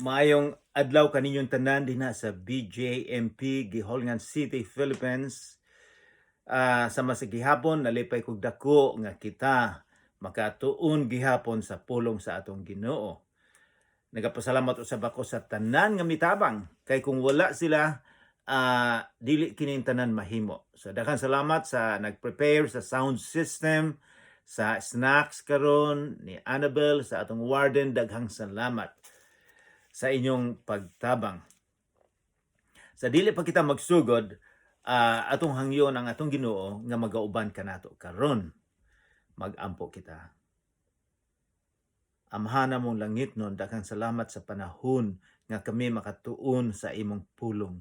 Maayong adlaw kaninyong tanan dinha sa BJMP Giholngan City, Philippines. Sama sa gihapon nalipay kog dako nga kita makatuon gihapon sa pulong sa atong Ginoo. Nagapasalamat usab ako sa tanan nga mitabang kay kung wala sila dili kining tanan mahimo. So daghang salamat sa nag-prepare sa sound system, sa snacks karon ni Annabel, sa atong warden, daghang salamat sa inyong pagtabang. Sa dili pa kita magsugod, atong hangyon ang atong Ginoo nga magauban kanato karon. Magampo kita. Amhana mong langit nun, daghang salamat sa panahon nga kami makatuon sa imong pulong.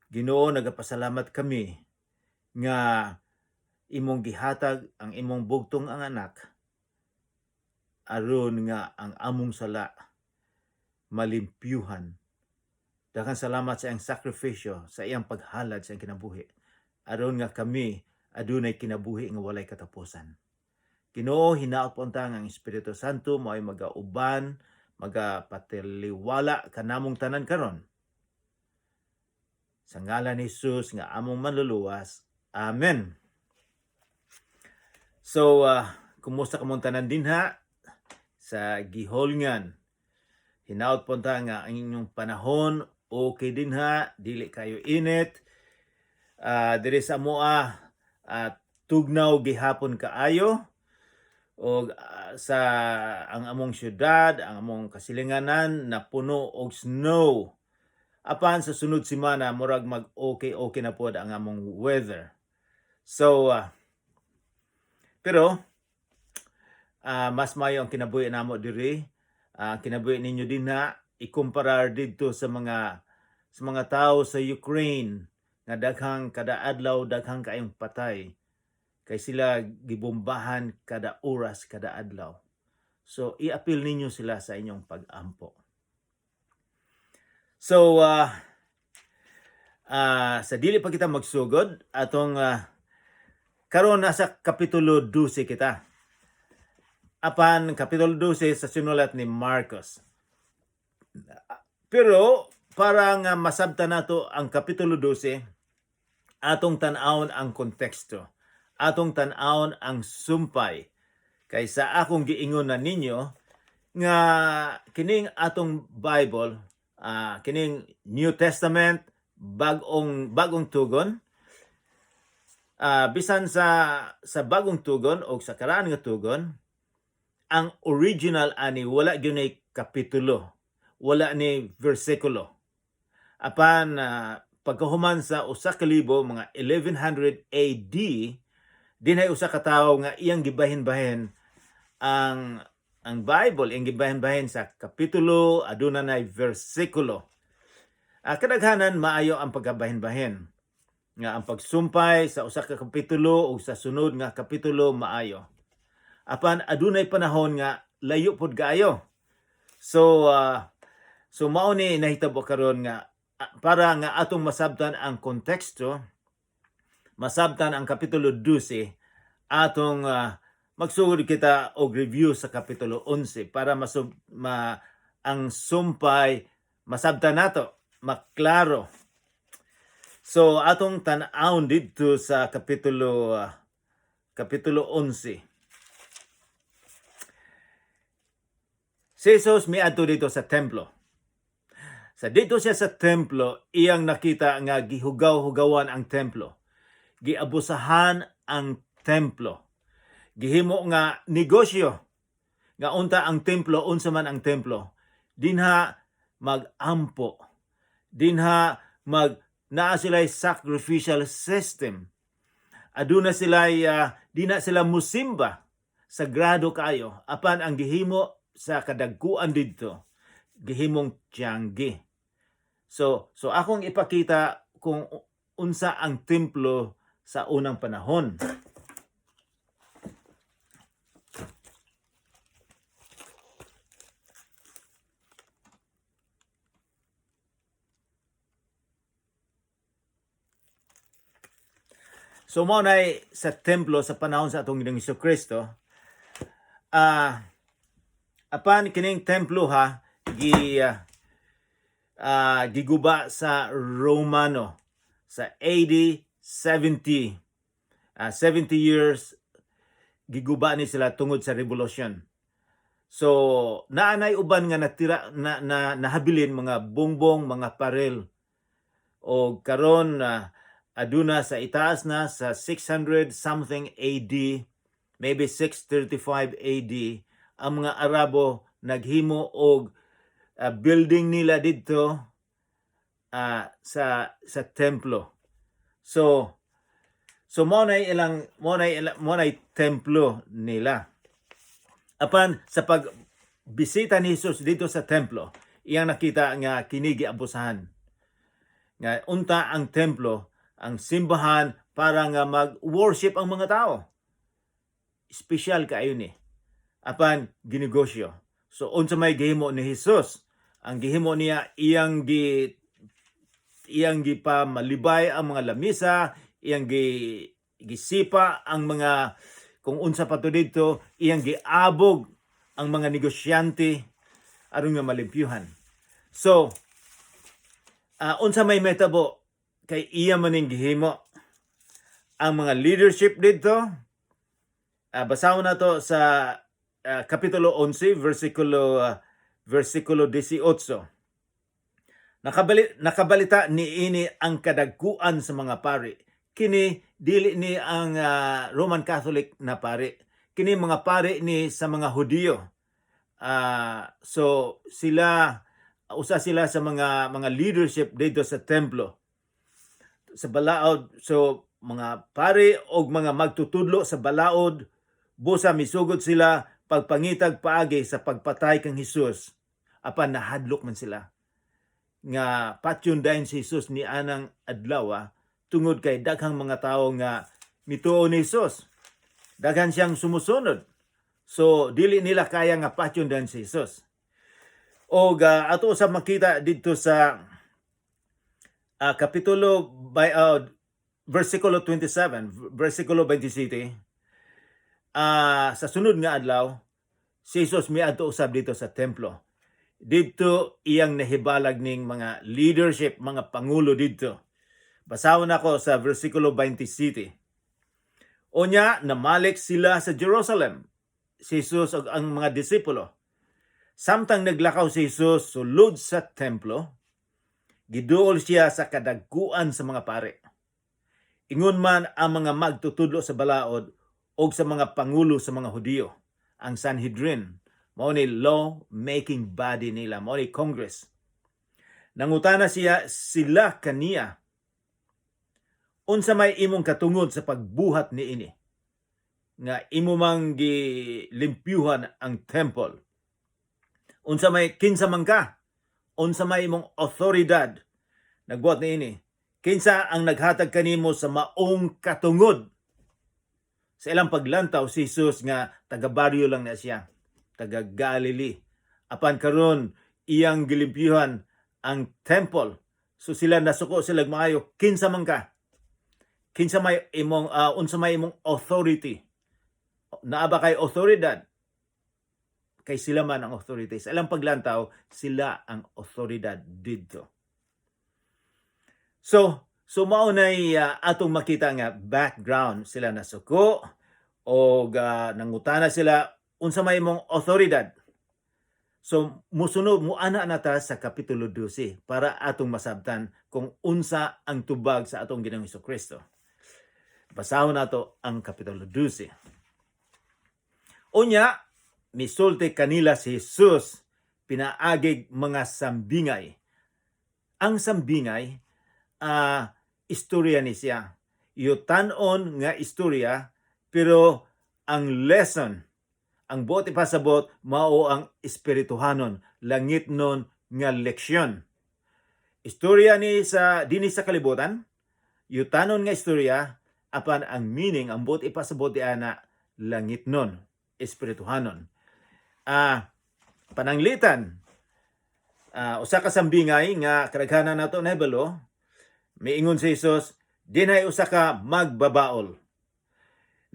Ginoo, nagapasalamat kami nga imong gihatag ang imong bugtong ang anak aron nga ang among sala malimpyuhan. Daghang salamat sa iyang sakripisyo, sa iyang paghalad sa iyang kinabuhi aron nga kami adunay kinabuhi nga walay katapusan. Ginoo, hinaot po ang Espiritu Santo mo'y magauban, magapatiliwala kanamong tanan karon. Sa ngalan ni Jesus nga among manluluwas. Amen. So, kumusta kamong tanan dinha sa Giholngan? Hinaot po nga ang inyong panahon okay dinha, dili kayo init. Diri sa moa tugnaw gihapon kaayo. O sa ang among syudad, ang among kasilinganan napuno og snow. Apan sa sunod semana murag mag-okay na pod ang among weather. So pero mas mayo ang kinabuhi namo diri. Kinabuhi ninyo dinha ikumparar didto sa mga tao sa Ukraine nga daghang kada adlaw daghang kaayong patay. Kay sila gibombahan kada oras, kada adlaw. So, i-appeal ninyo sila sa inyong pag-ampo. So, sa dili pa kita magsugod, atong karon nasa Kapitulo 12 kita. Apan, Kapitulo 12 sa sinulat ni Marcos. Pero, para nga masabtan nato ang Kapitulo 12, atong tan-awon ang konteksto. Atong tan-awon ang sumpay. Kaysa akong giingon na ninyo nga kining atong Bible, kining New Testament, bagong tugon, bisan sa bagong tugon o sa karaan nga tugon, ang original ani wala gyud nay kapitulo, wala ni bersikulo. Apan pagkahuman sa usa ka libo mga 1100 AD, dinhay usa ka tawo nga iyang gibahin-bahin ang Bible, iyang gibahin-bahin sa kapitulo, aduna nay bersikulo. Kadaghanan maayo ang pagkabahin-bahin nga ang pagsumpay sa usa ka kapitulo o sa sunod nga kapitulo maayo. Apan adunay panahon nga layo pod kaayo. So mao ni nahitabo karon nga para nga atong masabtan ang konteksto, masabtan ang Kapitulo 12, atong magsugod kita og review sa Kapitulo 11 para ang sumpay masabtan nato, maklaro. So atong tan-awon didto sa Kapitulo 11. Si Jesus miadto dito sa templo. Sa dito siya sa templo, iyang nakita nga gihugaw-hugawan ang templo. Giabusahan ang templo. Gihimo nga negosyo. Nga unta ang templo, unsa man ang templo. Dinha mag-ampo. Dinha naa sila'y sacrificial system. Aduna sila'y di na sila musimba. Sagrado kayo. Apan ang gihimo sa kadagkuan didto, gihimong tiyanggi. So akong ipakita kung unsa ang templo sa unang panahon. So mao nay sa templo sa panahon sa atong Ginoong Kristo. Apan kining templo giguba sa Romano sa AD 70. 70 years giguba ni sila tungod sa revolution. So naanay uban nga natira na nahabilin mga bongbong, mga parel, o karon aduna sa itaas na sa 600 something AD, maybe 635 AD, ang mga Arabo naghimo og building nila dito sa templo. So mo nay templo nila. Apan sa pagbisita ni Jesus dito sa templo, iyang nakita nga kini giabusahan. Nga unta ang templo, ang simbahan para nga mag-worship ang mga tao. Espesyal kaayo ni. Apan ginegosyo. So unsa may gihimo ni Jesus? Ang gihimo niya iyang pa malibay ang mga lamisa, iyang gisipa ang mga kung unsa pa to dito, iyang giabog ang mga negosyante aron nga malimpyuhan. So unsa may metabo kay iya maning gihimo ang mga leadership dito. Basahon na to sa Kapitulo 11, versikulo 18. Nakabalita niini ang kadagkuan sa mga pari. Kini dili ni ang Roman Catholic na pari. Kini mga pari ni sa mga Hudiyo. So usa sila sa mga leadership dito sa templo. Sa balaod, so mga pari o mga magtutudlo sa balaod, busa misugod sila pagpangitag paagi sa pagpatay kang Hesus. Apan nahadlok man sila nga patyon dayon si Hesus ni anang adlaw tungod kay daghang mga tawo nga mituo ni Hesus. Daghan siyang sumusunod. So dili nila kaya nga patyon dayon si Hesus. O ato sa makita dito sa kapitulo versikulo 27, versikulo 27. Sa sunod nga adlaw, si Jesus miadto usab dito sa templo. Dito iyang nahibalag ning mga leadership, mga pangulo dito. Basahon ako sa versikulo 27. Unya, namalik sila sa Jerusalem, si Jesus ug ang mga disipulo. Samtang naglakaw si Jesus sulod sa templo, giduol siya sa kadagkuan sa mga pare. Ingon man ang mga magtutudlo sa balaod o sa mga pangulo sa mga Hudiyo, ang Sanhedrin, mao ni law-making body nila, mao ni Congress. Nangutana sila kaniya, unsa may imong katungod sa pagbuhat niini? Nga imo mang gilimpyuhan ang temple. Unsa may kinsa man ka? Unsa may imong otoridad nagbuhat niini? Kinsa ang naghatag kanimo sa maong katungod? Sa ilang paglantaw si Jesus nga taga-baryo lang na siya, taga Galilee. Apan karon iyang gilimpyuhan ang temple. So sila nasuko sila maayo, kinsa man ka? Kinsa may imong unsa may imong authority? Naa ba kay otoridad? Kay sila man ang authority. Sa ilang paglantaw, sila ang otoridad dito. So maunay atong makita nga background sila nasuko o nangutana sila unsa may imong otoridad. So musunod muana nata sa kapitulo 12 para atong masabtan kung unsa ang tubag sa atong Ginoong Hesukristo. Basahon nato ang kapitulo 12. Unya misulti kanila si Jesus pinaagig mga sambingay. Ang sambingay istorya ni siya. Yutanon nga istorya, pero ang lesson, ang buot ipasabot, mao ang espirituhanon, langit nun nga leksyon. Istorya ni dini sa kalibutan, yutanon nga istorya, apan ang meaning, ang buot ipasabot di ana, langit nun, espirituhanon. Pananglitan, usa ka sambingay nga kadaghanan nato nahibalo, miingon si Jesus, dinay usa ka magbabaol.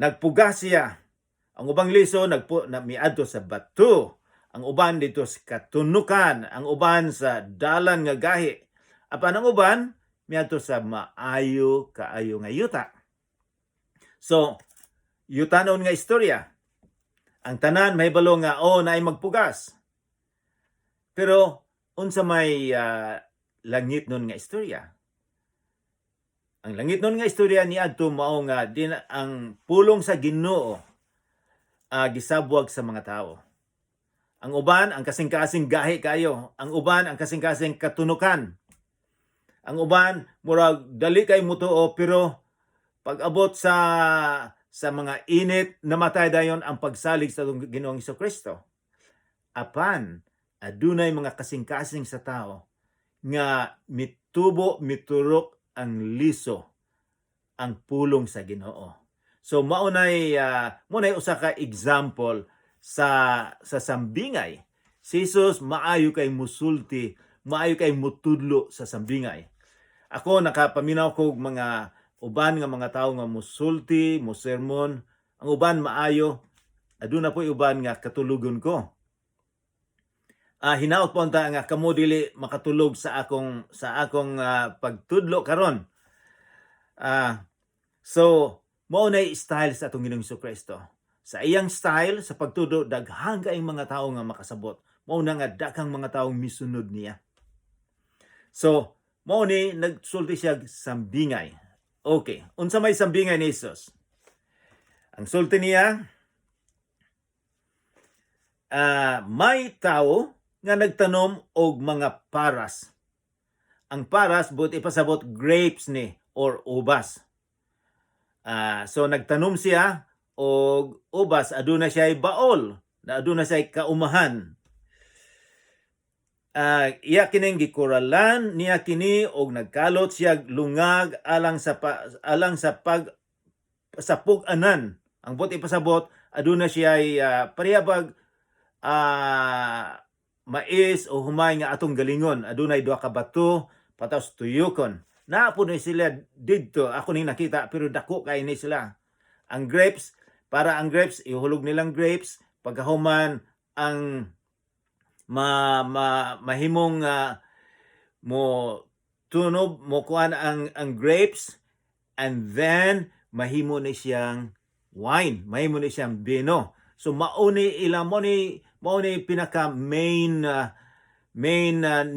Nagpuga siya. Ang ubang liso miadto sa bato. ang uban dito sa katunukan, ang uban sa dalan nga gahi, apan ang uban miadto sa maayo kaayo nga yuta. So, yutanon nga istorya. Ang tanan mahibalo nga naay magpugas. Pero unsa may langit nun nga istorya? Ang langit nun nga istorya niadto mao nga din ang pulong sa Ginoo gisabwag sa mga tao. Ang uban ang kasing-kasing gahi kayo, ang uban ang kasing-kasing katunukan. Ang uban murag dali kay mutuo pero pag-abot sa mga init namatay dayon ang pagsalig sa Ginoong Hesukristo. Apan adunay mga kasing-kasing sa tao nga mitubo miturok ang liso ang pulong sa Ginoo. So maunay usa ka example sa sambingay. Si Jesus maayo kay musulti, maayo kay mutudlo sa sambingay. Ako nakapaminaw kog mga uban nga mga tawo nga musulti, musermon, ang uban maayo, aduna po uban nga katulugon ko. Hinaot po ta nga kamo dili makatulog sa akong pagtudlo karon. So mao nay style sa atong Ginoong Hesukristo. Sa iyang style sa pagtudlo daghang kaayong mga tawo nga makasabot. Mao na nga daghang mga tawo misunod niya. So mao ni nagsulti siya sambingay. Okay, unsa may sambingay ni Jesus? Ang sulti niya may tawo nga nagtanom og mga paras. Ang paras buot ipasabot grapes ni or ubas. So nagtanom siya og ubas, aduna siya baol, na aduna siya kaumahan. Iya kining gikuralan niya kini og nagkalot siya lungag alang sa pug-anan. Ang buot ipasabot aduna siya parehab mais o humay nga atong galingon. Adunay duha ka bato patas tuyokon. Naapod na sila didto. Ako ning nakita pero dako kay ni sila. Ang grapes, para ang grapes, ihulog nilang grapes. Pagkahuman ang mahimong mo tunob, mo kuan ang grapes, and then mahimo ni siyang wine, mahimo ni siyang bino. So mauni pinaka main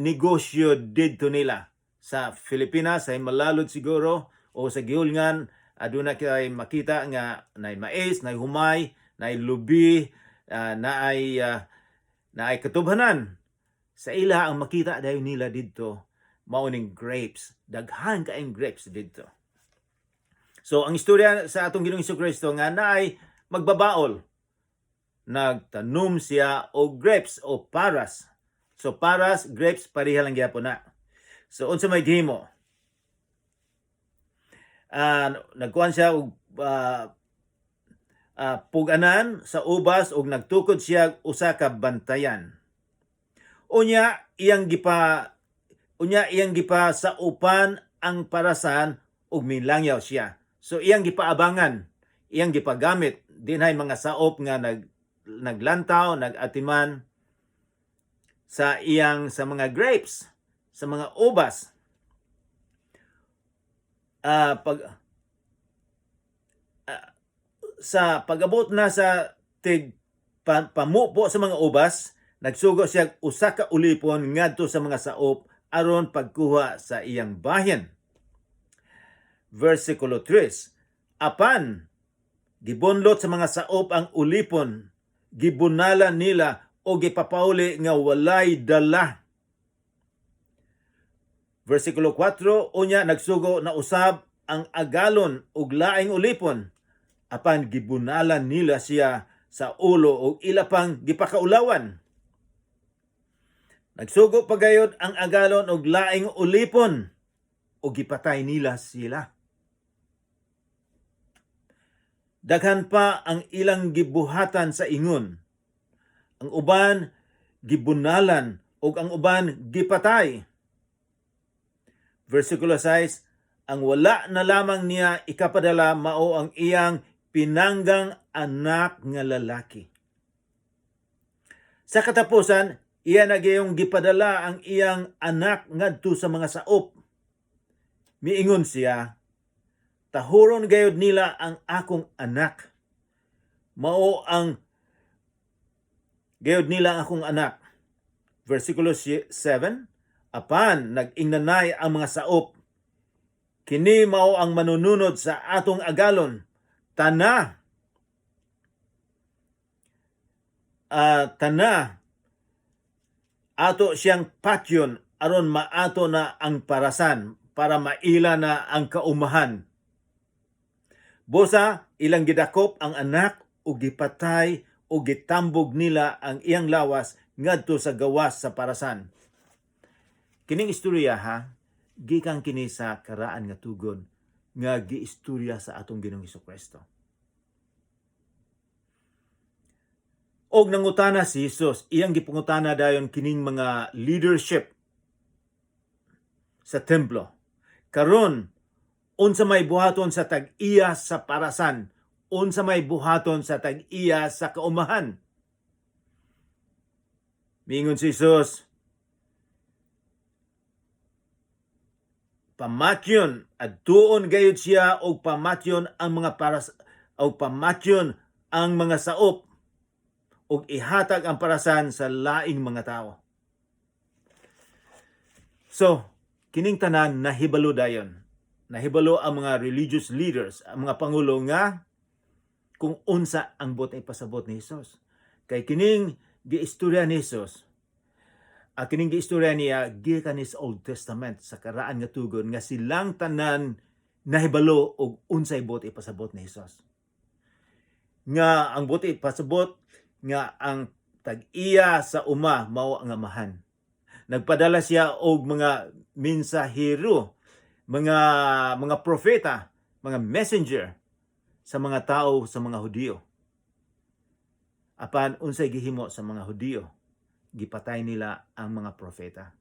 negosyo didto nila sa Pilipinas, sa malalod siguro o sa gihulngan. Aduna kay makita nga naay mais, naay humay, naay lubi, naay katubhanan. Sa ila ang makita dayon nila didto mao ning grapes. Daghan kaayong grapes didto. So ang istorya sa atong Ginoong Hesukristo nga naay magbabaol. Nagtanom siya og grapes o paras. So paras, grapes pareha lang gyapon na. So unsa may gihimo? Nagkuhan siya og pug-anan sa ubas og nagtukod siya usa ka bantayan. Unya iyang gipa sa upan ang parasan og milangyaw siya. So iyang gipaabangan, iyang gipagamit dinhay mga saop nga naglantaw, nagatiman sa mga grapes, sa mga ubas. Sa pag-abot na sa pamupo sa mga ubas, nagsugo siya usa ka ulipon ngadto sa mga saop aron pagkuha sa iyang bahin. Versikulo 3. Apan gibunlot sa mga saop ang ulipon, gibunalan nila o gipapauli nga walay dala. Versikulo 4, unya nagsugo na usab ang agalon ug laing ulipon, apan gibunalan nila siya sa ulo ug ila pang gipakaulawan. Nagsugo pagayod ang agalon ug laing ulipon ug gipatay nila sila. Daghan pa ang ilang gibuhatan sa ingon. Ang uban gibunalan ug ang uban gipatay. Versikulo 6, ang wala na lamang niya ikapadala mao ang iyang pinanggang anak nga lalaki. Sa katapusan, iya nagyayong gipadala ang iyang anak ngadto sa mga saop. Miingon siya, tahuron gayud nila ang akong anak. Mao ang gayud nila ang akong anak. Versikulo 7, apan nag-ingnanay ang mga saop. Kini mao ang manununod sa atong agalon. Tana ato siyang patyon aron maato na ang parasan para maila na ang kaumahan. Busa ilang gidakop ang anak ug gipatay ug gitambog nila ang iyang lawas ngadto sa gawas sa parasan. Kining istorya gikan kini sa karaan nga tugon nga giistorya sa atong Ginoong Hesukristo. Og nangutana si Jesus, iyang gipangutana dayon kining mga leadership sa templo. Karon, unsa may buhaton sa tag-iya sa parasan? Unsa may buhaton sa tag-iya sa kaumahan? Miingon si Jesus, pamatyon, adtuon gayud siya og pamatyon ang mga pamatyon ang mga saop ug ihatag ang parasan sa laing mga tao. So, kining tanan nahibalo dayon. Nahibalo ang mga religious leaders, ang mga pangulo nga kung unsa ang botay pasabot ni Jesus. Kay kining giistorya ni Jesus, kining giistorya niya gikan sa Old Testament sa karaan nga tugon nga silang tanan nahibalo og unsay botay pasabot ni Jesus. Nga ang botay pasabot nga ang tag-iya sa uma mao ang amahan. Nagpadala siya og mga mensahero, mga propeta, mga messenger sa mga tao sa mga Hudiyo. Apan unsay gihimo sa mga Hudiyo, gipatay nila ang mga propeta.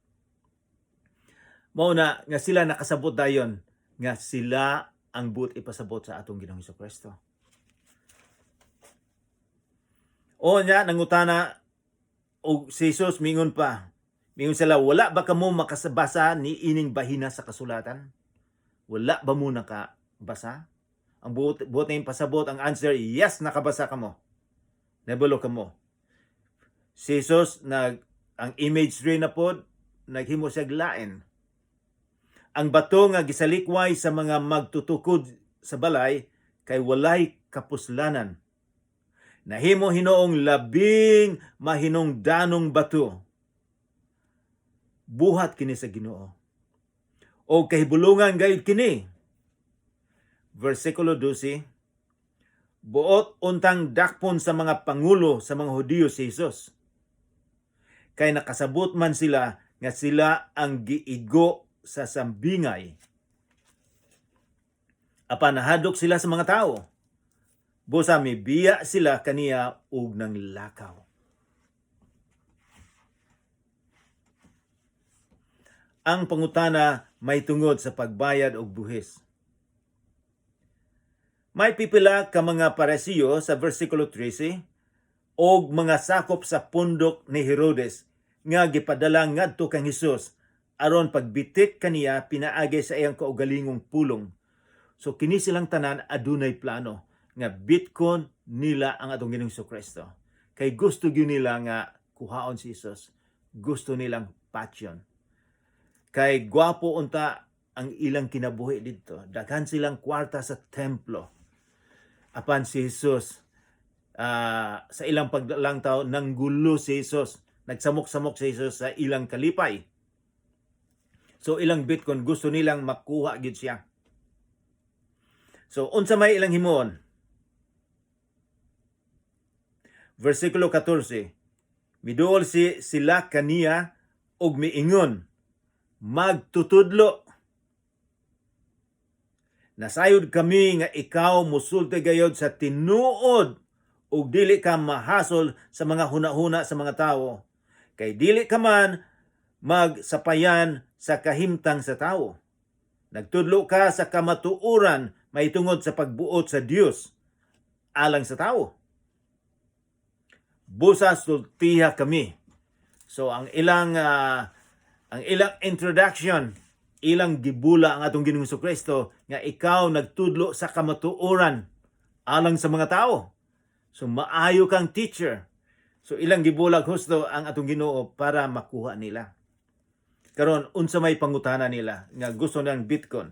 Mao na nga sila nakasabot dayon nga sila ang but ipasabot sa atong Ginoong Hesukristo. O nya nangutana og si Jesus mingon pa. Mingon sila, wala ba kamo makasabasa ni ining bahina sa kasulatan? Wala ba mo nakabasa? Ang buot na yung pasabot, ang answer, yes, nakabasa kamo. Nabalo kamo. Si Jesus, ang imagery na pod, naghimo siya lain. Ang bato nga gisalikway sa mga magtutukod sa balay, kay walay kapuslanan. Nahimo hinoong labing mahinungdanong bato. Buhat kini sa Ginoo. O kahibulungan gayud kini. Versikulo 12, buot untang dakpon sa mga pangulo sa mga Hudiyo si Jesus. Kay nakasabot man sila nga sila ang giigo sa sambingay. Apan nahadlok sila sa mga tao. Busa mibiya sila kaniya ug nang lakaw. Ang pangutana may tungod sa pagbayad og buhis. May pipila ka mga Parisiyo sa versikulo 13 og mga sakop sa pundok ni Herodes nga gipadala ngadto kang Hesus aron pagbitik kaniya pinaagi sa iyang kaugalingong pulong. So kini silang tanan adunay plano nga bitkon nila ang atong Ginoong Hesukristo. Kay gusto gyud nila nga kuhaon si Jesus. Gusto nilang patyon. Kay gwapo unta ang ilang kinabuhi dito. Daghan silang kwarta sa templo. Apan si Jesus, sa ilang pagdalang tao, nanggulo si Jesus. Nagsamok-samok si Jesus sa ilang kalipay. So ilang bitkon gusto nilang makuha gyud siya. So unsa may ilang himuon? Versikulo 14. Miduol sila kaniya og miingon, magtutudlo. Nasayod kami nga ikaw musulti gayod sa tinuod ug dili ka mahasol sa mga hunahuna sa mga tawo. Kay dili ka man magsapayan sa kahimtang sa tawo. Nagtudlo ka sa kamatuoran mahitungod sa pagbuot sa Dios alang sa tawo. busa sultiha kami. So ang ilang introduction, ilang gibula ang atong Ginoong Jesucristo nga ikaw nagtudlo sa kamatuoran alang sa mga tao. So maayo kang teacher. So ilang gibulag husto ang atong Ginoo para makuha nila. Karon unsa may pangutana nila nga gusto ng Bitcoin.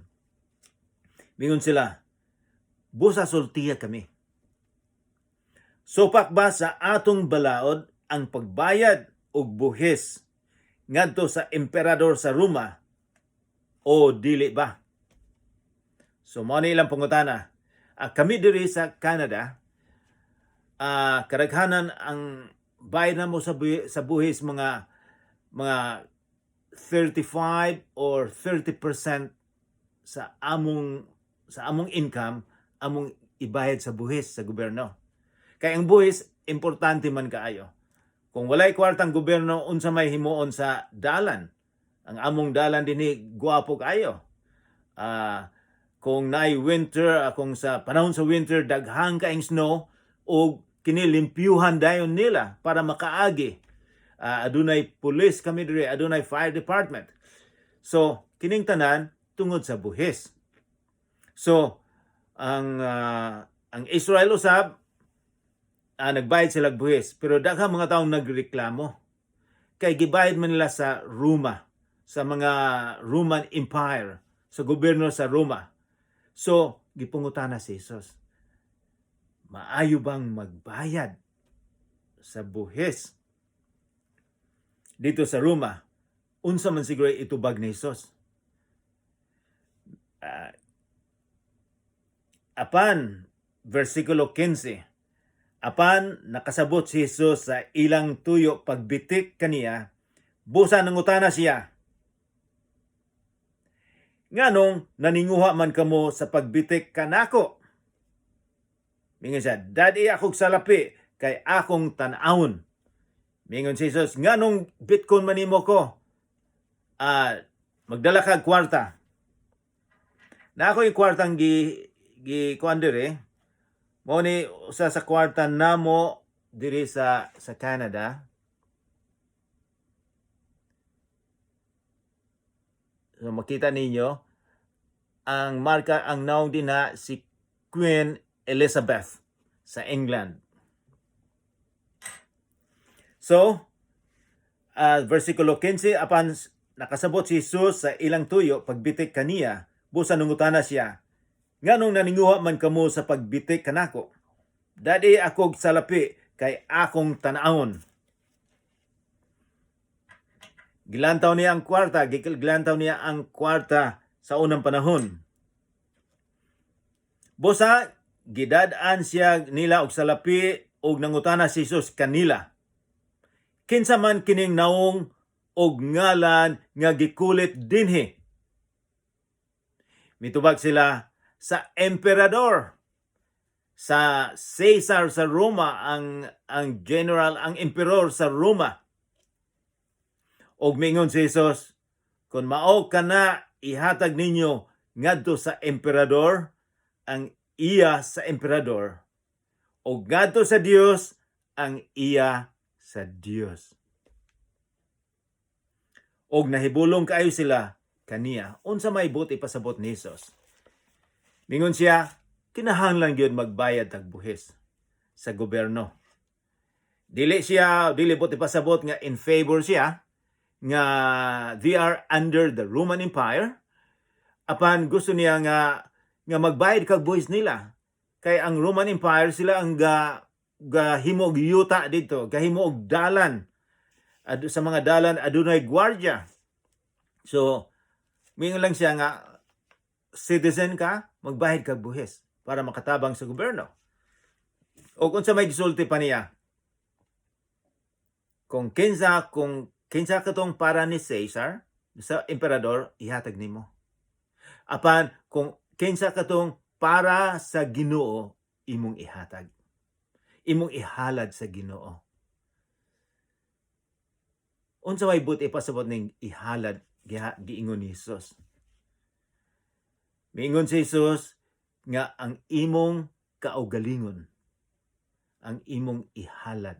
Mingon sila, busa sultiya kami. Supak ba sa atong balaod ang pagbayad og buhis ngadto sa emperador sa Roma o dili ba? So mao ni ilang pangutana. Kami diri sa Canada, kadaghanan ang bayad na mo sa buhis mga 35 or 30% sa among income among ibayad sa buhis sa gobyerno. Kay ang buhis importante man kaayo. Kung walay kwartang gobyerno unsa may himuon sa dalan, ang among dalan dinhi guwapo kaayo. Kung naay winter, kung sa panahon sa winter daghang kaing snow o kinilimpyuhan dayon nila para makaagi. Adunay police kami diri, adunay fire department. So kining tanan tungod sa buhis. So ang Israel usab nagbayad sila buhis, pero daghang mga taong nagreklamo kay gibayad man nila sa Roma, sa mga Roman Empire, sa gobyerno sa Roma. So gipungutana si Jesus, maayo bang magbayad sa buhis dito sa Roma? Unsa man siguro itubag ni Jesus? Apan versikulo 15, apan nakasabot si Jesus sa ilang tuyo pagbitik kaniya, busa nangutana siya, nganong naninguha man kamo sa pagbitik kanako? Mingon siya, dadi akong salapi kay akong tan-awon. Mingon si Jesus, nganong Bitcoin manimo ko? Magdala kag kwarta. Na ako yung kwartang kuan diri. Mo ni usa sa kwarta namo diri sa Canada. So makita ninyo ang marka, ang naong dinha si Queen Elizabeth sa England. So versikulo 15, apan nakasabot si Jesus sa ilang tuyo pagbitik kaniya, busa nungutana siya, nganong naninguha man kamo sa pagbitik kanako? Dadi akog salapi kay akong tan-awon. Gilantaw niya ang kwarta sa unang panahon. Busa gidad-an siya nila og salapi og nangutana si Jesus kanila, kinsa man kining naong og ngalan nga gikulit dinhi? Mitubag sila sa emperador, sa Caesar sa Roma, ang general, ang emperor sa Roma. Og mingon si Jesus, kung mao kana ihatag ninyo ngadto sa emperador, ang iya sa emperador, og ngadto sa Dios, ang iya sa Dios. Og nahibulong kaayo sila kaniya, unsa may buti pasabot ni Jesus. Mingon siya, kinahanglan gyud magbayad tag buhis sa gobyerno. Dili buti pasabot nga in favor siya nga they are under the Roman Empire. Apan gusto niya nga magbayad kag buhis nila. Kay ang Roman Empire sila ang gahimo og yuta dito, gahimo og dalan. Sa mga dalan adunay gwardiya. So mingon lang siya nga citizen ka, magbayad kag buhis para makatabang sa gobyerno. O unsa may gisulti pa niya, kung kinsa katong para ni Caesar, sa emperador, ihatag nimo. Apan kung kinsa katong para sa Ginoo, imong ihatag. Imong ihalad sa Ginoo. Unsa may buti pasabot ning ihalad giingon ni Jesus. Miingon si Jesus nga ang imong kaugalingon, ang imong ihalad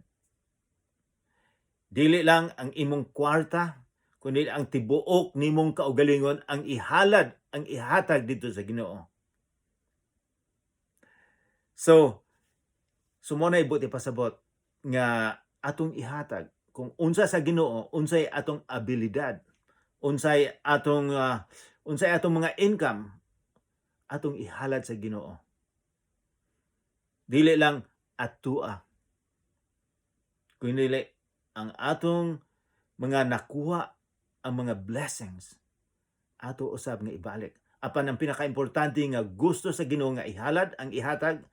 Dili lang ang imong kwarta, kundi ang tibuok nimong kaugalingon ang ihalad, ang ihatag dito sa Ginoo. So mo na ibuti pasabot nga atong ihatag kung unsa sa Ginoo, unsay atong abilidad, unsay atong mga income, atong ihalad sa Ginoo. Dili lang atua, kundi ang atong mga nakuha, ang mga blessings, ato usab nga ibalik. Apan ang pinakaimportante nga gusto sa Ginoo nga ihalad, ang ihatag,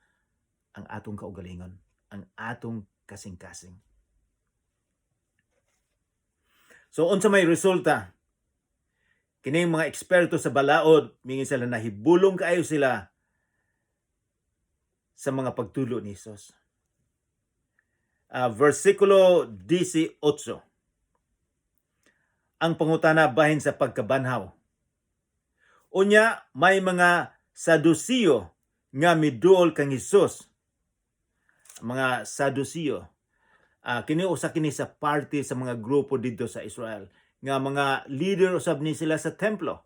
ang atong kaugalingon, ang atong kasing-kasing. So unsa may resulta? Kining mga eksperto sa balaod, mingin sila nahibulong kaayo sila sa mga pagtulo ni Jesus. Versikulo 18. Ang pangutana bahin sa pagkabanhaw. Unya may mga Sadusiyo nga miduol kang Hesus. Mga Sadusiyo, kini usa kini sa party sa mga grupo dito sa Israel nga mga leader usab ni sila sa templo.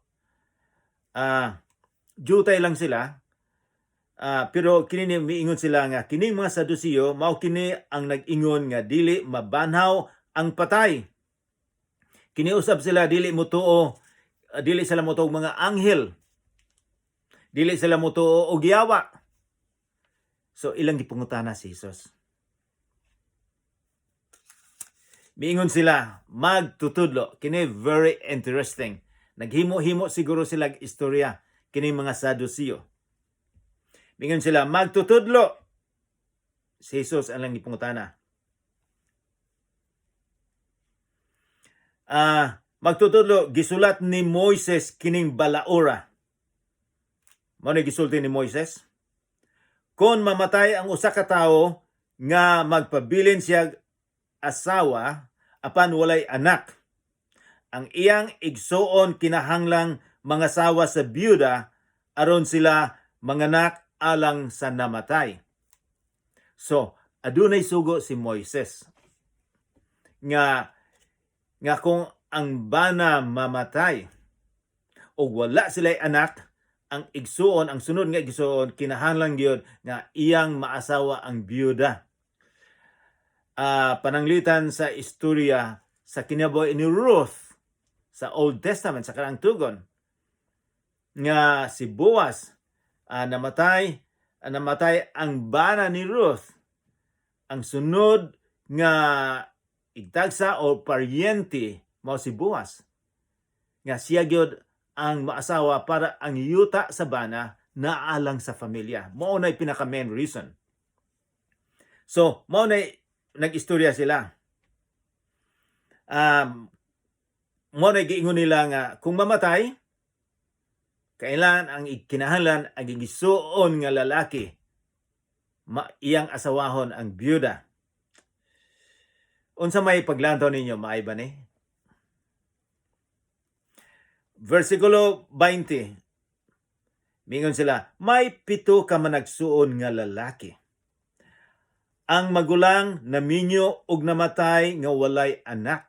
Jutay lang sila. Pero kini miingon sila nga kining mga Sadusiyo mao kini ang nag-ingon nga dili mabanhaw ang patay. Kini usab sila dili motuo, dili sila motuo mga anghel. Dili sila motuo og yawa. So ilang gipangutana si Jesus. Miingon sila magtutudlo. Kini very interesting. Naghimo-himo siguro sila istorya kining mga Sadusiyo. Mingon sila, magtutudlo. Si Jesus ang lang ipungutana. Magtutudlo, gisulat ni Moises kining balaura. Mao ni gisulti ni Moises. Kung mamatay ang usa ka tawo nga magpabilin siya asawa apan walay anak, ang iyang igsuon kinahanglang mga sawa sa byuda aron sila manganak alang sa namatay. So, adunay sugo si Moises nga kung ang bana mamatay o wala sila'y anak, ang igsuon, ang sunod nga igsuon, kinahanglang gyud nga iyang maasawa ang byuda. Pananglitan sa istorya sa kinabuhi ni Ruth sa Old Testament, sa Kanang Tugon, nga si Boaz namatay ang bana ni Ruth. Ang sunod nga igtagsa o paryente mao si Boaz. Nga siya gyud ang maasawa para ang yuta sa bana naalang sa pamilya. Mao nay pinaka main reason. So, mao nay nag-istorya sila. Mao nay giingon nila nga kung mamatay, kailan ang kinahanglan ang gigisuon nga lalaki iyang asawahon ang byuda. Unsa may paglantaw ninyo, maay ba ni? Versikulo 20. Mingon sila, may 7 ka managsuon nga lalaki. Ang magulang naminyo og namatay nga walay anak.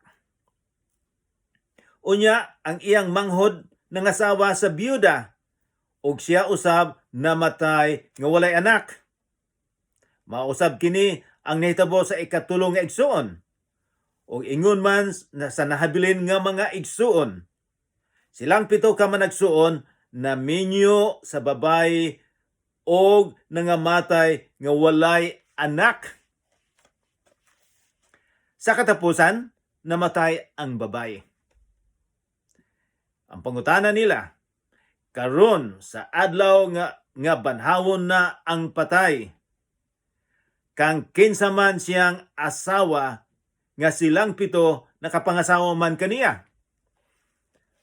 Unya, ang iyang manghod nangasawa sa byuda, ug siya usab namatay nga walay anak. Mausab kini ang nahitabo sa ikatulong nga igsuon, ug ingon man sa nahabilin nga mga igsuon. Silang 7 ka managsuon naminyo sa babayi og nangamatay nga walay anak. Sa katapusan, namatay ang babayi. Ang pangutana nila, karon sa adlaw nga banhawon na ang patay, kang kinsa man siyang asawa nga silang 7 nakapangasawa man kaniya.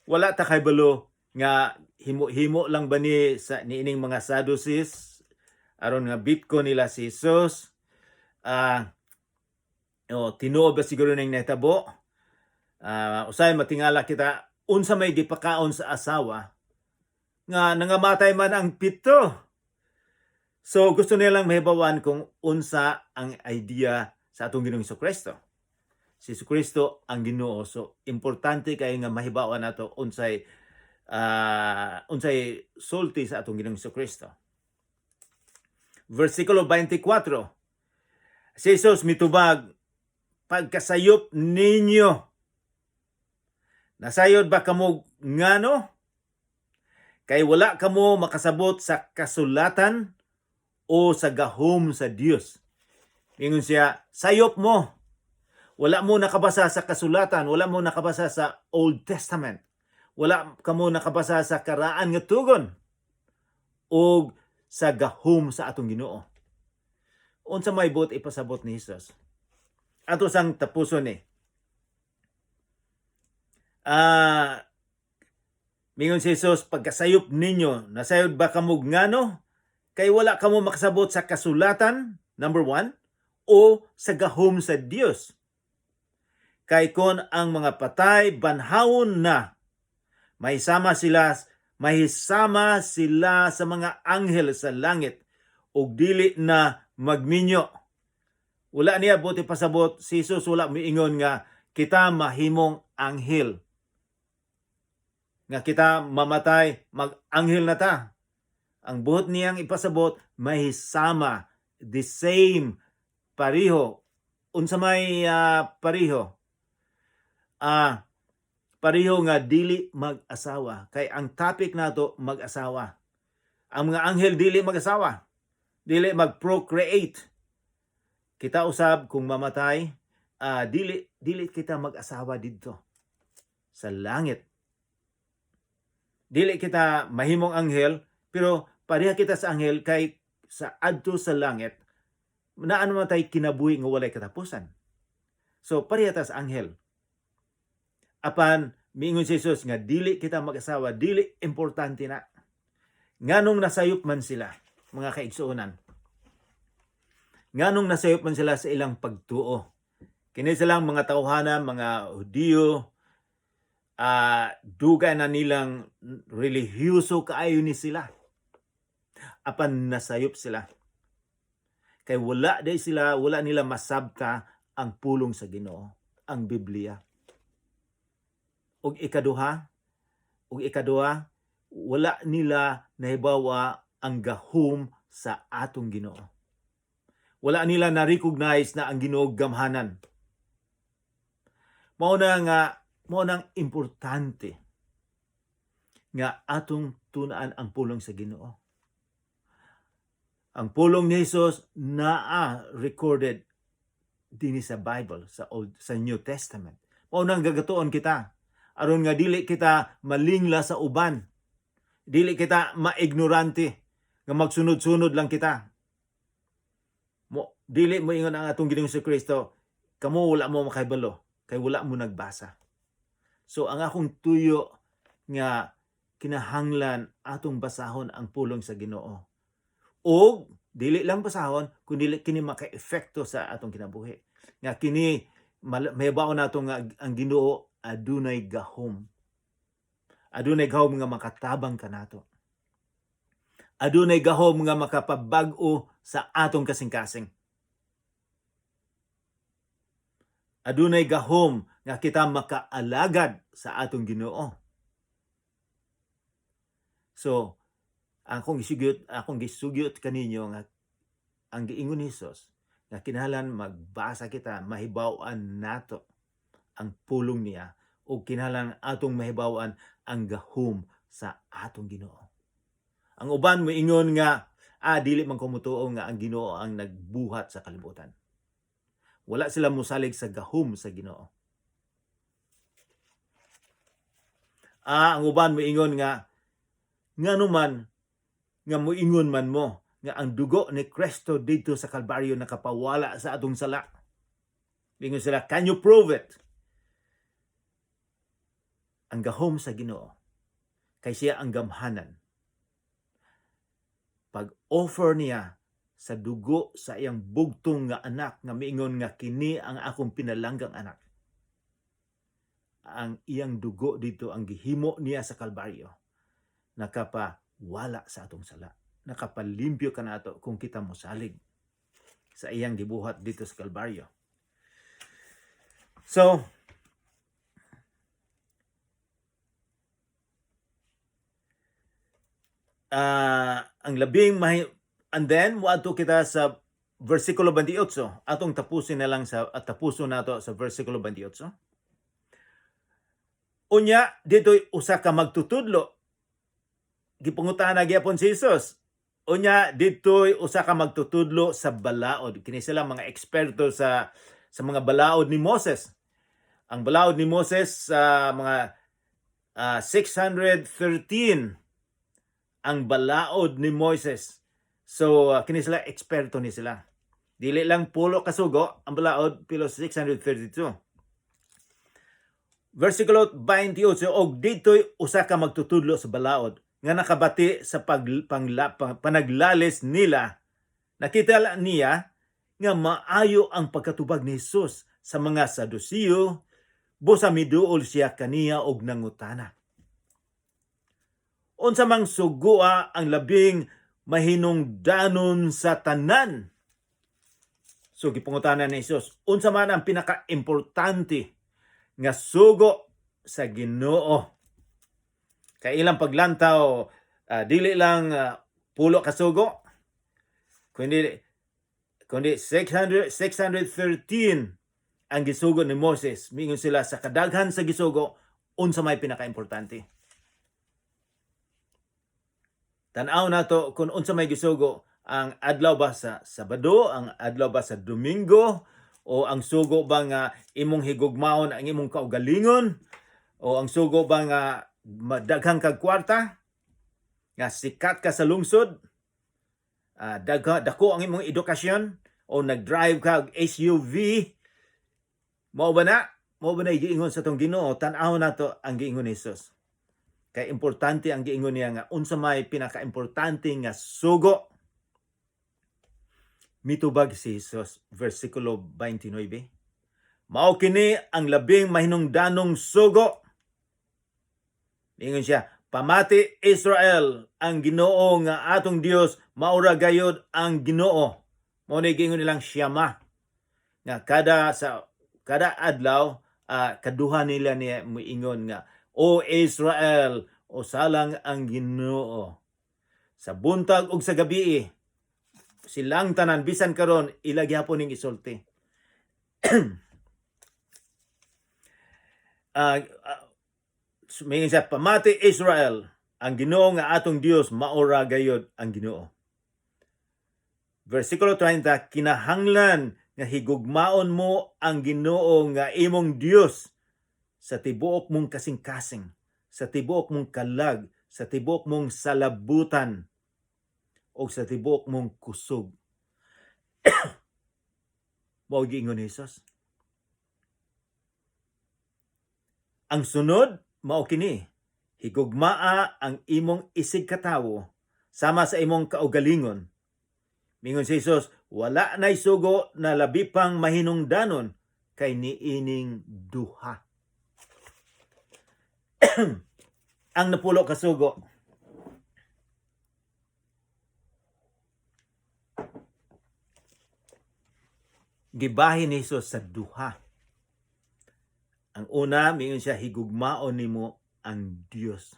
Wala ta kay balo nga himo-himo lang ba ni sa niining mga Sadducees aron nga bitko nila si Jesus. Tinuod ba siguro ning nahitabo? Usay matingala kita unsa may gipakaon sa asawa nga nangamatay man ang 7. So gusto nilang mahibawan kung unsa ang idea sa atong Ginoong Kristo. si Kristo ang Ginoo. So importante kay nga mahibaw nato unsay sulti sa atong Ginoong Kristo. Versikulo 24. Si Jesus mitubag, pagkasayop ninyo. Nasayod ba kamo ngano? Kay wala kamo makasabot sa kasulatan o sa gahom sa Dios. Ingon siya, sayop mo. Wala mo nakabasa sa kasulatan, wala mo nakabasa sa Old Testament. Wala kamo nakabasa sa karaan nga tugon o sa gahom sa atong Ginoo. Unsa may buot ipasabot ni Jesus? Ato sang tapuson ni. Mingon si Jesus, pagkasayop ninyo, nasayod ba kamo ngano? Kay wala kamo makasabot sa kasulatan, number 1, o sa gahom sa Dios. Kay kon ang mga patay banhawon na, mahisama sila sa mga anghel sa langit ug dili na magminyo. Wala niya buti pasabot si Jesus, wala miingon nga kita mahimong anghel. Nga kita mamatay, mag-anghel na ta. Ang buot niyang ipasabot, mahisama, the same, pariho. Unsa may pariho? Pariho nga dili mag-asawa. Kay ang topic nato mag-asawa. Ang mga anghel dili mag-asawa. Dili mag-procreate. Kita usab kung mamatay, dili kita mag-asawa dito sa langit. Dili kita mahimong anghel, pero pareha kita sa anghel kay sa adto sa langit, naan man tay kinabuhi nga walay katapusan. So pareha ta sa anghel. Apan miingon si Jesus nga dili kita mag-asawa, dili importante na. Nganong nasayop man sila, mga kaigsuonan. Nganong nasayop man sila sa ilang pagtuo. Kini silang mga tawhanan, mga Hudiyo, dugay na nilang relihiyoso kaayo ni sila. Apan nasayop sila. Kay wala nila masabta ang pulong sa Ginoo, ang Biblia. Ug ikaduha, wala nila nahibawa ang gahom sa atong Ginoo. Wala nila na-recognize na ang Ginoo gamhanan. Mao nang importante nga atong tunaan ang pulong sa Ginoo. Ang pulong ni Jesus naa recorded dinhi sa Bible, sa New Testament. Mao nang gagatuon kita aron nga dili kita malingla sa uban. Dili kita maignorante nga magsunod-sunod lang kita. Dili mo ingon ang atong Ginoong Kristo, kamo wala mo makahibalo kay wala mo nagbasa. So ang akong tuyo nga kinahanglan atong basahon ang pulong sa Ginoo. O dili lang basahon kundi kini maka-epekto sa atong kinabuhi. Nga kini mahibaw nato nga ang Ginoo adunay gahom. Adunay gahom nga makatabang kanato. Adunay gahom nga makapabag-o sa atong kasing-kasing. Adunay gahom nga kita makaalagad sa atong Ginoo. So, akong gisugyot kaninyo nga ang giingon ni Jesus nga kinahanglan magbasa kita, mahibaw-an nato ang pulong niya o kinahanglan atong mahibaw-an ang gahom sa atong Ginoo. Ang uban moingon nga dili man ko mutuo nga ang Ginoo ang nagbuhat sa kalibutan. Wala sila mosalig sa gahom sa Ginoo. Ang uban moingon nga nganuman nga moingon man mo nga ang dugo ni Kristo dito sa Kalbaryo nakapawala sa atong sala. Ingon sila, can you prove it? Ang gahom sa Ginoo kay siya ang gamhanan. Pag-offer niya sa dugo sa iyang bugtong nga anak nga miingon nga kini ang akong pinalanggang anak. Ang iyang dugo dito ang gihimo niya sa Kalbaryo nakapawala sa atong sala. Nakapalimpyo kanato kung kita mosalig sa iyang gibuhat dito sa Kalbaryo. So, ang labing and then moadto kita sa versikulo 28. Atong tapusin na lang tapuso nato sa versikulo 28. Unya dito'y usa ka magtutudlo. Gipangutana gyapon si Jesus. Unya dito'y usa ka magtutudlo sa balaod. Kini sila mga eksperto sa mga balaod ni Moses. Ang balaod ni Moses sa mga 613 ang balaod ni Moses. So kini sila eksperto ni sila. Dili lang pulo kasugo ang balaod pilo 632. Versikulo 28, og dito'y usa ka magtutudlo sa balaod nga nakabati sa panaglalis nila. Nakita niya nga maayo ang pagkatubag ni Jesus sa mga Sadusiyo, busa miduol siya kaniya og nangutana. Unsa mang sugua ang labing mahinungdanon sa tanan? So gipangutana ni Jesus, unsa man ang pinaka-importante nga sugo sa Ginoo? Kay ilang paglantaw, dili lang pulo ka sugo, kundi 613 ang gisugo ni Moses. Mingon sila sa kadaghan sa gisugo, unsa may pinaka-importante. Tan-aw nato kung unsa may gisugo, ang adlaw ba sa Sabado, ang adlaw ba sa Domingo, o ang sugo ba nga imong higugmaon ang imong kaugalingon, o ang sugo ba nga daghang kag kwarta, nga sikat ka sa lungsod, dako ang imong edukasyon, o nag-drive kag SUV, mao ba na giingon sa tong Ginoo? Tan-aw nato ang giingon ni Jesus. Kay importante ang giingon niya nga unsa may pinaka-importante nga sugo. Mitubag si Jesus, versikulo 29. Mao kini ang labing mahinungdanong sugo. Ingon siya, pamati Israel, ang Ginoo nga atong Dios, maura gayud ang Ginoo. Mao ni giingon nilang Shema. Nga kada adlaw kaduha nila niya moingon nga, O Israel, o salang ang Ginoo. Sa buntag ug sa gabi, silang tanan bisan karon ila gyapon ning isulti. May siya, pamati Israel, ang Ginoo nga atong Dios, maura gayud ang Ginoo. Versikulo 30, kinahanglan nga higugmaon mo ang Ginoo nga imong Dios sa tibuok mong kasing-kasing, sa tibuok mong kalag, sa tibuok mong salabutan, o sa tibuok mong kusog. Mao giingon ni Jesus. Ang sunod mao kini, higugmaa ang imong isig katawo sama sa imong kaugalingon. Mingon si Jesus, wala nay sugo na labi pang mahinungdanon kay niining duha. Ang napulo ka sugo, gibahin ni Jesus sa duha. Ang una, mingon siya, higugmaon nimo ang Dios.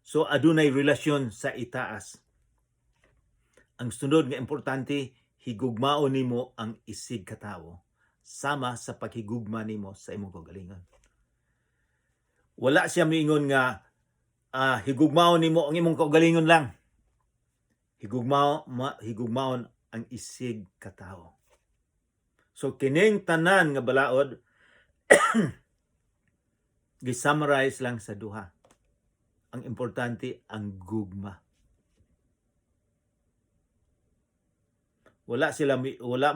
So adunay relasyon sa itaas. Ang sunod nga importante, higugmaon nimo ang isig katawo sama sa paghigugma nimo sa imong kaugalingon. Wala siya miingon nga higugmaon nimo ang imong kaugalingon lang. Higugmaon ang isig katawo. So kining tanan nga balaod gi-summarize lang sa duha. Ang importante ang gugma. Wala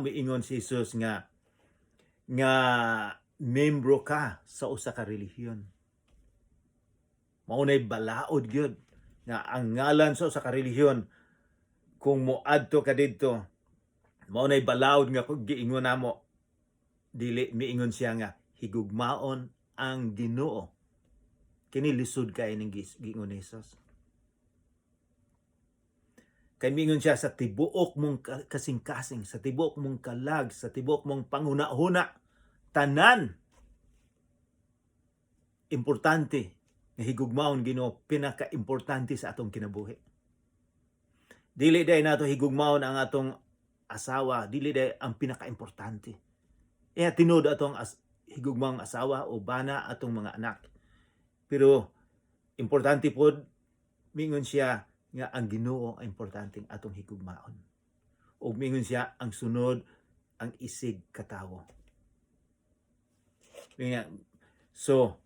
miingon si Jesus nga membro ka sa usa ka relihiyon. Maunay balaod gyud nga ang ngalan sa usa ka relihiyon kung moadto ka didto, maunay balaod nga kung giingon namo, dili miingon siya nga higugmaon ang Ginoo. Kini lisod kay ning giingon ni Jesus. Kay mingon siya sa tibuok mong kasing-kasing, sa tibuok mong kalag, sa tibuok mong panguna-huna, tanan importante nga higugmaon Ginoo, pinaka-importante sa atong kinabuhi. Dili day nato higugmaon ang atong asawa, dili day ang pinaka-importante. Tinud atong higugmaong asawa o bana atong mga anak. Pero importante pod mingon siya nga ang Ginoo ang importante atong higugmaon. O mingon siya ang sunod ang isig katawo. So,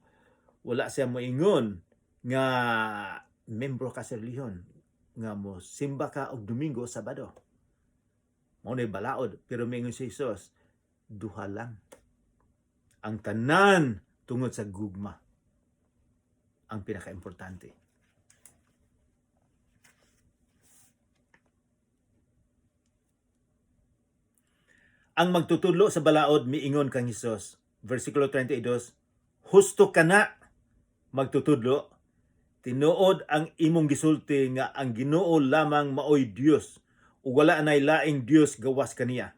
wala siya moingon nga membro ka sa relihiyon nga mo simba ka og Domingo, Sabado. Mao nay balaod, pero mingon si Jesus, duha lang. Ang tanan tungod sa gugma ang pinaka-importante. Ang magtutudlo sa balaod miingon kang Hesus, versikulo 32, husto kana magtutudlo, tinuod ang imong gisulti nga ang Ginoo lamang maoy Dios ug wala nay laing Dios gawas kaniya.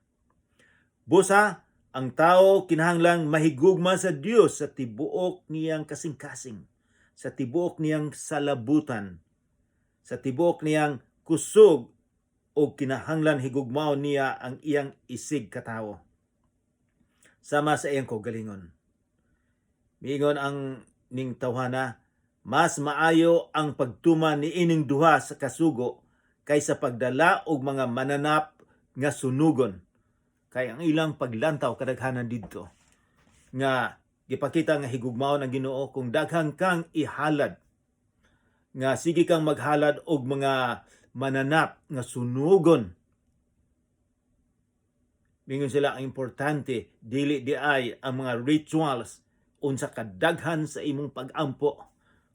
Busa ang tao kinahanglang mahigugma sa Dios sa tibuok niyang kasing-kasing, sa tibuok niyang salabutan, sa tibuok niyang kusog o kinahanglan higugmaon niya ang iyang isig katawo. Sama sa iyang kaugalingon. Miingon ang ning tawhana, mas maayo ang pagtuman ni ining duha sa kasugo kaysa pagdala og mga mananap nga sunugon. Kay ang ilang paglantaw kadaghanan didto nga gipakita nga higugmaon ang Ginoo kung daghan kang ihalad, nga sige kang maghalad og mga mananap nga sunugon. Mingon sila ang importante dili di ay ang mga rituals unsa kadaghan sa imong pag-ampo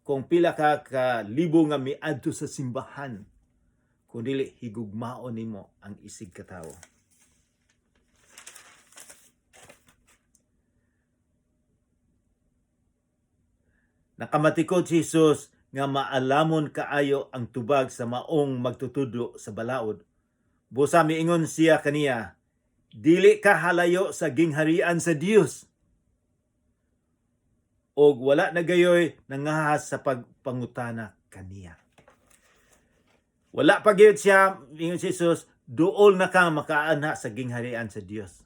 kung pila ka libo nga miadto sa simbahan, kung dili higugmaon nimo ang isig katawo. Nakamatikod si Jesus nga maalamon kaayo ang tubag sa maong magtutudlo sa balaod. Busa miingon siya kaniya, dili ka halayo sa gingharian sa Dios. Og wala na gayoy nangahas sa pagpangutana kaniya. Wala pa gyud siya, ingon si Jesus, duol na ka makaanha sa gingharian sa Dios.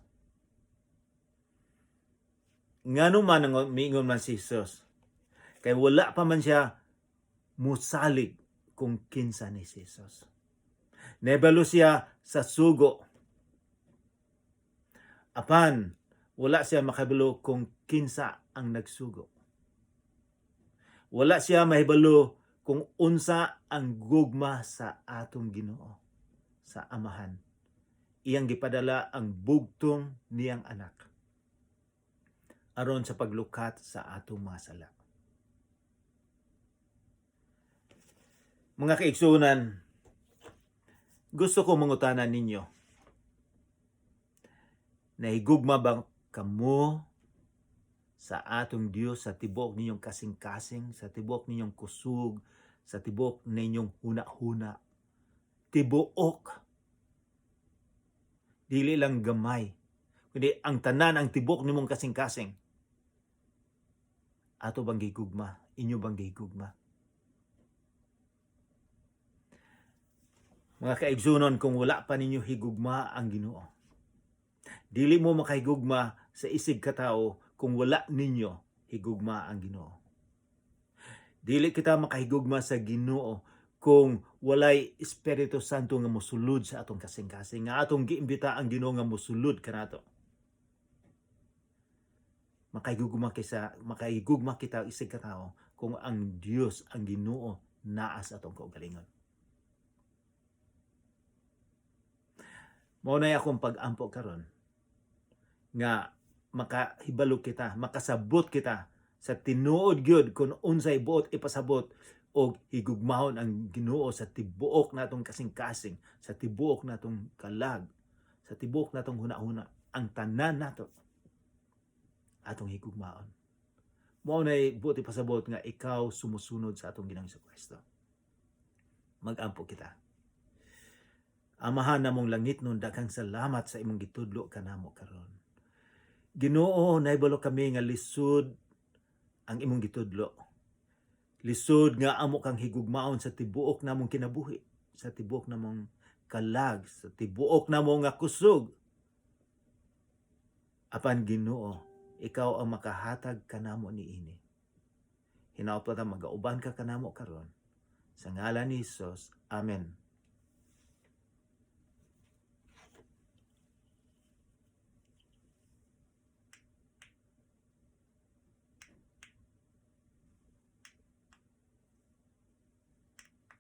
Ngano man ang miingon man si Jesus, kay wala pa man siya musalig kung kinsa ni Jesus. Nebalo siya sa sugo. Apan, wala siya makabalo kung kinsa ang nagsugo. Wala siya mahibalo kung unsa ang gugma sa atong Ginoo, sa Amahan. Iyang gipadala ang bugtong niyang anak aron sa paglukat sa atong mga sala. Mga kaigsunan, gusto ko mangutanan ninyo, nahigugma ba kamo sa atong Dios sa tibuok ninyong kasing-kasing, sa tibuok ninyong kusog, sa tibuok ninyong huna-huna? Tibuok. Dili lang gamay, kundi ang tanan, ang tibuok nimong kasing-kasing. Ato bang gigugma? Inyo bang gigugma? Mga kaigsunon, kung wala pa ninyo higugma ang Ginoo, dili mo makahigugma sa isig katao kung wala ninyo higugma ang Ginoo. Dili kita makahigugma sa Ginoo kung walay Espiritu Santo nga mosulod sa atong kasing-kasing, nga atong giimbita ang Ginoo nga mosulod kanato. Makahigugma kita isig katao kung ang Dios, ang Ginoo, naa sa atong kaugalingon. Mao na akong pag-ampo karon nga makahibalo kita, makasabot kita sa tinuod gyud kung unsay buot ipasabot og higugmahon ang Ginoo sa tibuok natong kasing-kasing, sa tibuok natong kalag, sa tibuok natong huna-huna, ang tanan nato atong higugmaon. Mao nay buot ipasabot nga ikaw sumusunod sa atong Ginoong Jesucristo. Mag-ampo kita. Amahan namong langit nun, daghang salamat sa imong gitudlo kanamo karon. Ginoo, nahibalo kami nga lisod ang imong gitudlo. Lisod nga amo kang higugmaon sa tibuok namong kinabuhi, sa tibuok namong kalag, sa tibuok namong nga kusog. Apan Ginoo, ikaw ang makahatag kanamo niini. Hinaot pa ta magauban ka kanamo karon. Sa ngalan ni Hesus. Amen.